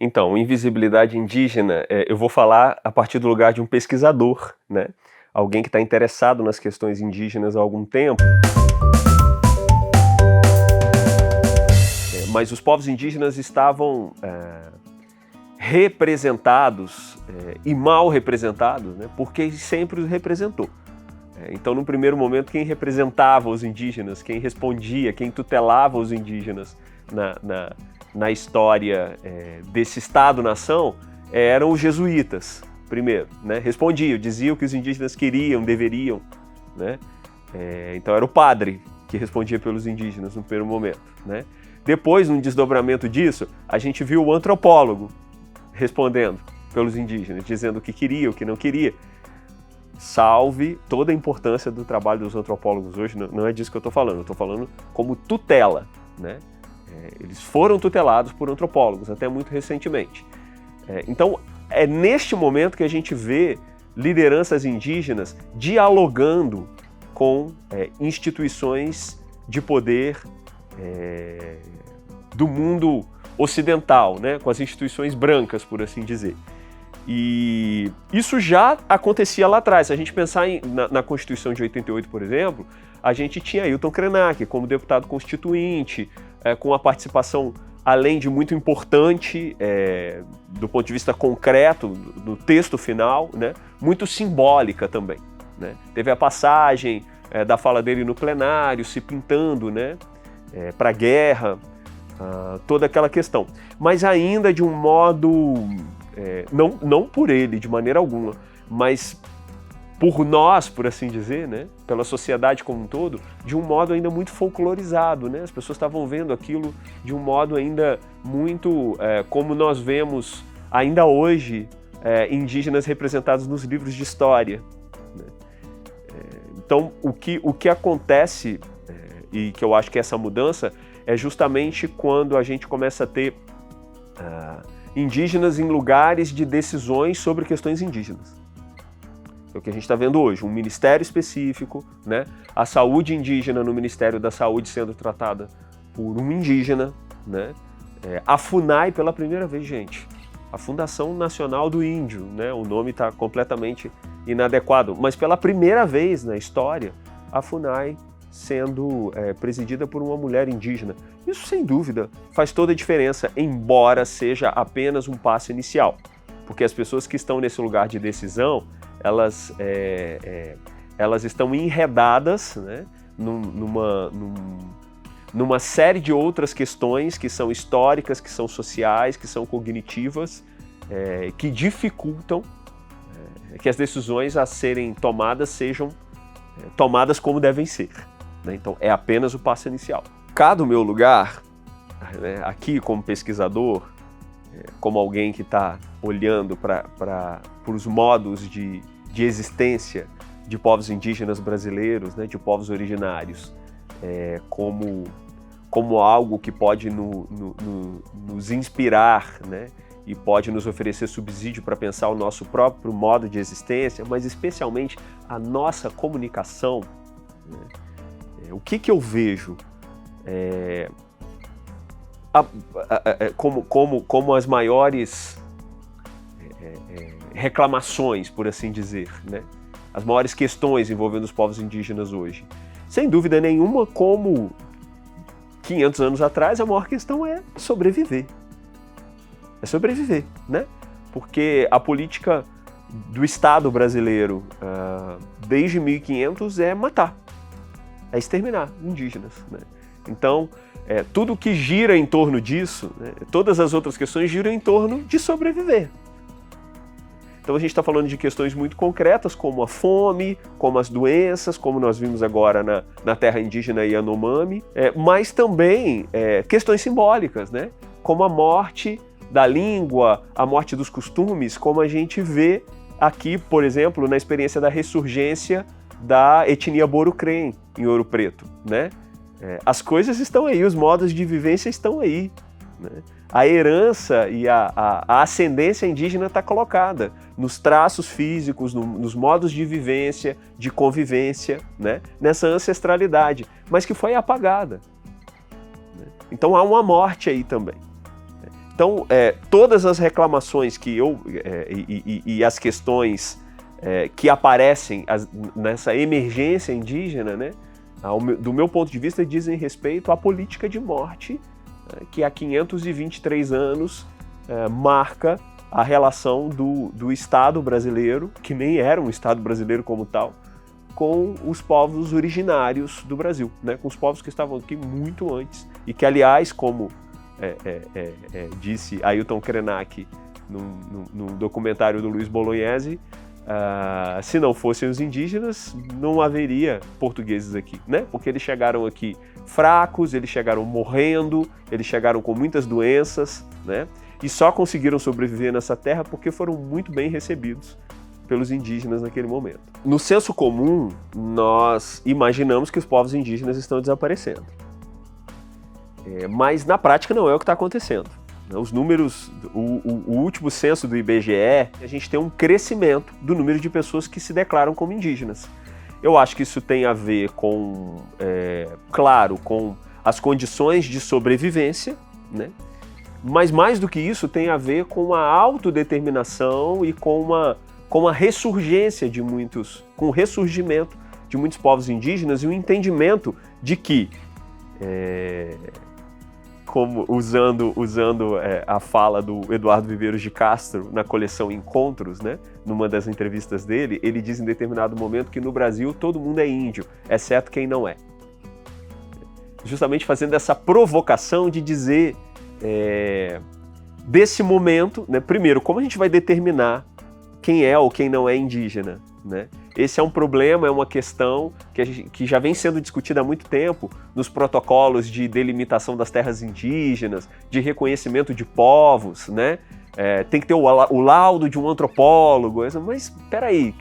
Então, invisibilidade indígena, eu vou falar a partir do lugar de um pesquisador, né? Alguém que está interessado nas questões indígenas há algum tempo. Mas os povos indígenas estavam representados e mal representados, né? Porque sempre os representou. Então, no primeiro momento, quem representava os indígenas, quem respondia, quem tutelava os indígenas na história desse Estado-nação eram os jesuítas, primeiro, né? Respondiam, diziam o que os indígenas queriam, deveriam, né? Então era o padre que respondia pelos indígenas no primeiro momento, né? Depois, num desdobramento disso, a gente viu o antropólogo respondendo pelos indígenas, dizendo o que queria, o que não queria. Salve toda a importância do trabalho dos antropólogos hoje, não é disso que eu estou falando, eu estou falando como tutela, né? Eles foram tutelados por antropólogos, até muito recentemente. Então, é neste momento que a gente vê lideranças indígenas dialogando com instituições de poder do mundo ocidental, né? Com as instituições brancas, por assim dizer. E isso já acontecia lá atrás. Se a gente pensar na Constituição de 88, por exemplo, a gente tinha Ailton Krenak como deputado constituinte, com a participação, além de muito importante, do ponto de vista concreto, do texto final, né, muito simbólica também, né? Teve a passagem da fala dele no plenário, se pintando, né, para a guerra, toda aquela questão. Mas ainda de um modo... não por ele, de maneira alguma, mas por nós, por assim dizer, né, pela sociedade como um todo, de um modo ainda muito folclorizado, né? As pessoas estavam vendo aquilo de um modo ainda muito como nós vemos ainda hoje indígenas representados nos livros de história, né? Então, o que acontece, e que eu acho que essa mudança, é justamente quando a gente começa a ter indígenas em lugares de decisões sobre questões indígenas. É o que a gente está vendo hoje, um ministério específico, né? A saúde indígena no Ministério da Saúde sendo tratada por um indígena, né? A FUNAI pela primeira vez, gente, a Fundação Nacional do Índio, né? O nome está completamente inadequado, mas pela primeira vez na história, a FUNAI sendo presidida por uma mulher indígena. Isso, sem dúvida, faz toda a diferença, embora seja apenas um passo inicial, porque as pessoas que estão nesse lugar de decisão, elas estão enredadas, né, numa série de outras questões que são históricas, que são sociais, que são cognitivas, que dificultam que as decisões a serem tomadas sejam tomadas como devem ser, né? Então, é apenas o passo inicial. Cá do meu lugar, né, aqui como pesquisador, como alguém que está olhando para os modos de existência de povos indígenas brasileiros, né, de povos originários, como algo que pode nos inspirar, né, e pode nos oferecer subsídio para pensar o nosso próprio modo de existência, mas especialmente a nossa comunicação, né? O que eu vejo como as maiores reclamações, por assim dizer, né? As maiores questões envolvendo os povos indígenas hoje. Sem dúvida nenhuma, como 500 anos atrás, a maior questão é sobreviver. É sobreviver, né? Porque a política do Estado brasileiro desde 1500 é matar, é exterminar indígenas, né? Então, tudo que gira em torno disso, né, todas as outras questões giram em torno de sobreviver. Então a gente está falando de questões muito concretas, como a fome, como as doenças, como nós vimos agora na terra indígena Yanomami, mas também questões simbólicas, né, como a morte da língua, a morte dos costumes, como a gente vê aqui, por exemplo, na experiência da ressurgência da etnia Borucrém em Ouro Preto, né? As coisas estão aí, os modos de vivência estão aí, né? A herança e a ascendência indígena está colocada nos traços físicos, nos modos de vivência, de convivência, né? Nessa ancestralidade, mas que foi apagada, né? Então há uma morte aí também. Então, todas as reclamações que e as questões que aparecem nessa emergência indígena, né, do meu ponto de vista, dizem respeito à política de morte que há 523 anos marca a relação do Estado brasileiro, que nem era um Estado brasileiro como tal, com os povos originários do Brasil, né, com os povos que estavam aqui muito antes e que, aliás, como disse Ailton Krenak num documentário do Luiz Bolognese, se não fossem os indígenas, não haveria portugueses aqui, né? Porque eles chegaram aqui fracos, eles chegaram morrendo, eles chegaram com muitas doenças, né? E só conseguiram sobreviver nessa terra porque foram muito bem recebidos pelos indígenas naquele momento. No senso comum, nós imaginamos que os povos indígenas estão desaparecendo. Mas na prática não é o que está acontecendo. Os números, o último censo do IBGE, a gente tem um crescimento do número de pessoas que se declaram como indígenas. Eu acho que isso tem a ver com, claro, com as condições de sobrevivência, né? Mas mais do que isso tem a ver com a autodeterminação e com a ressurgência de muitos, com o ressurgimento de muitos povos indígenas e o entendimento de que como usando a fala do Eduardo Viveiros de Castro na coleção Encontros, né? Numa das entrevistas dele, ele diz em determinado momento que no Brasil todo mundo é índio, exceto quem não é. Justamente fazendo essa provocação de dizer desse momento, né? Primeiro, como a gente vai determinar quem é ou quem não é indígena, né? Esse é um problema, é uma questão que já vem sendo discutida há muito tempo nos protocolos de delimitação das terras indígenas, de reconhecimento de povos, né? Tem que ter o laudo de um antropólogo, mas espera aí,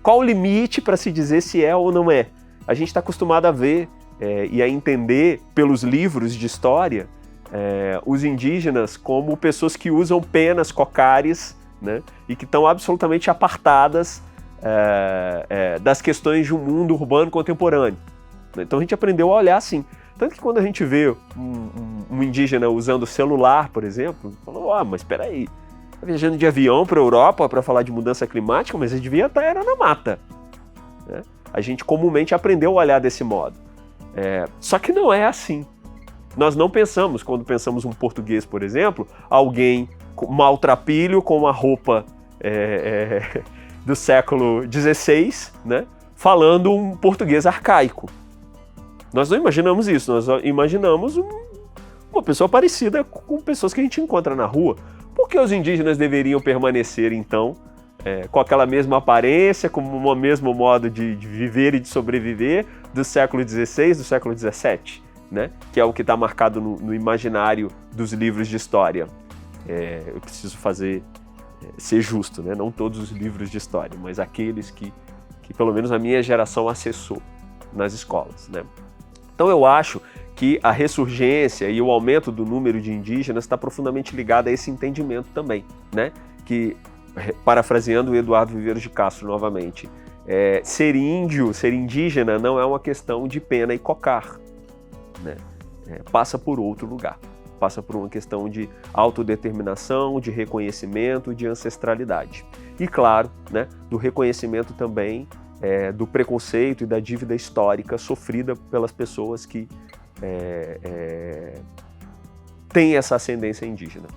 qual o limite para se dizer se é ou não é? A gente está acostumado a ver e a entender pelos livros de história os indígenas como pessoas que usam penas, cocares, né? E que estão absolutamente apartadas das questões de um mundo urbano contemporâneo. Então a gente aprendeu a olhar assim. Tanto que quando a gente vê um indígena usando celular, por exemplo, falou, mas espera aí, tá viajando de avião para a Europa para falar de mudança climática, mas ele devia estar na mata. Né? A gente comumente aprendeu a olhar desse modo. Só que não é assim. Nós não pensamos, quando pensamos um português, por exemplo, alguém maltrapilho com uma roupa do século XVI, né, falando um português arcaico. Nós não imaginamos isso, nós imaginamos uma pessoa parecida com pessoas que a gente encontra na rua. Por que os indígenas deveriam permanecer, então, com aquela mesma aparência, com o mesmo modo de viver e de sobreviver do século XVI, do século XVII, né, que é o que está marcado no imaginário dos livros de história? Eu preciso ser justo, né? Não todos os livros de história, mas aqueles que pelo menos a minha geração acessou nas escolas, né? Então eu acho que a ressurgência e o aumento do número de indígenas está profundamente ligado a esse entendimento também, né? Que, parafraseando o Eduardo Viveiros de Castro novamente, ser índio, ser indígena não é uma questão de pena e cocar, né? Passa por outro lugar. Passa por uma questão de autodeterminação, de reconhecimento, de ancestralidade. E, claro, né, do reconhecimento também do preconceito e da dívida histórica sofrida pelas pessoas que têm essa ascendência indígena.